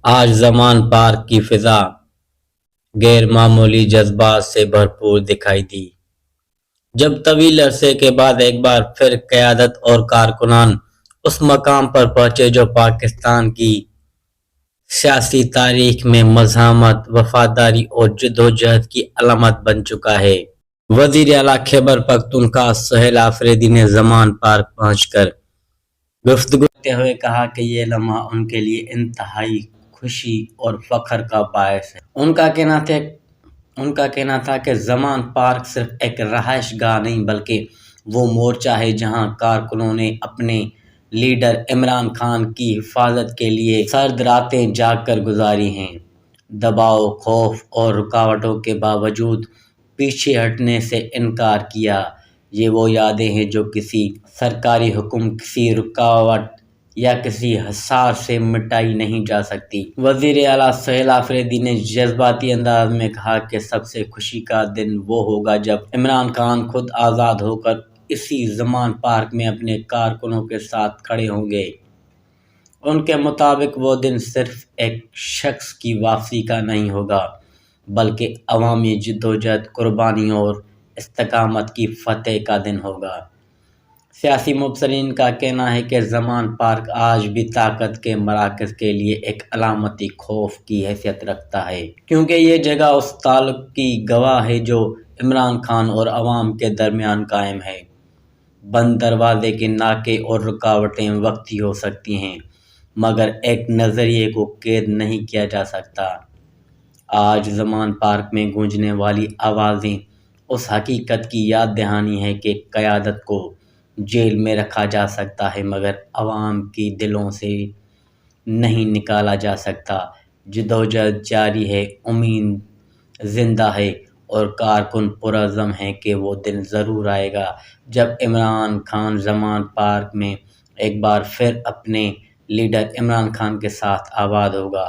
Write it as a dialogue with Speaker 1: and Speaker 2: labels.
Speaker 1: آج زمان پارک کی فضا غیر معمولی جذبات سے بھرپور دکھائی دی، جب طویل عرصے کے بعد ایک بار پھر قیادت اور کارکنان اس مقام پر پہنچے جو پاکستان کی سیاسی تاریخ میں مزاحمت، وفاداری اور جدوجہد کی علامت بن چکا ہے۔ وزیر اعلیٰ خیبر پختونخوا سہیل آفریدی نے زمان پارک پہنچ کر گفتگو کرتے ہوئے کہا کہ یہ لمحہ ان کے لیے انتہائی خوشی اور فخر کا باعث ہے۔ ان کا کہنا تھا کہ زمان پارک صرف ایک رہائش گاہ نہیں بلکہ وہ مورچہ ہے جہاں کارکنوں نے اپنے لیڈر عمران خان کی حفاظت کے لیے سرد راتیں جاگ کر گزاری ہیں۔ دباؤ، خوف اور رکاوٹوں کے باوجود پیچھے ہٹنے سے انکار کیا۔ یہ وہ یادیں ہیں جو کسی سرکاری حکم، کسی رکاوٹ یا کسی حصار سے مٹائی نہیں جا سکتی۔ وزیر اعلیٰ سہیل آفریدی نے جذباتی انداز میں کہا کہ سب سے خوشی کا دن وہ ہوگا جب عمران خان خود آزاد ہو کر اسی زمان پارک میں اپنے کارکنوں کے ساتھ کھڑے ہوں گے۔ ان کے مطابق وہ دن صرف ایک شخص کی واپسی کا نہیں ہوگا بلکہ عوامی جدوجہد، قربانی اور استقامت کی فتح کا دن ہوگا۔ سیاسی مبصرین کا کہنا ہے کہ زمان پارک آج بھی طاقت کے مراکز کے لیے ایک علامتی خوف کی حیثیت رکھتا ہے، کیونکہ یہ جگہ اس تعلق کی گواہ ہے جو عمران خان اور عوام کے درمیان قائم ہے۔ بند دروازے کے ناکے اور رکاوٹیں وقتی ہو سکتی ہیں مگر ایک نظریے کو قید نہیں کیا جا سکتا۔ آج زمان پارک میں گونجنے والی آوازیں اس حقیقت کی یاد دہانی ہے کہ قیادت کو جیل میں رکھا جا سکتا ہے مگر عوام کی دلوں سے نہیں نکالا جا سکتا۔ جدوجہد جاری ہے، امید زندہ ہے اور کارکن پرعزم ہیں کہ وہ دن ضرور آئے گا جب عمران خان زمان پارک میں ایک بار پھر اپنے لیڈر عمران خان کے ساتھ آباد ہوگا۔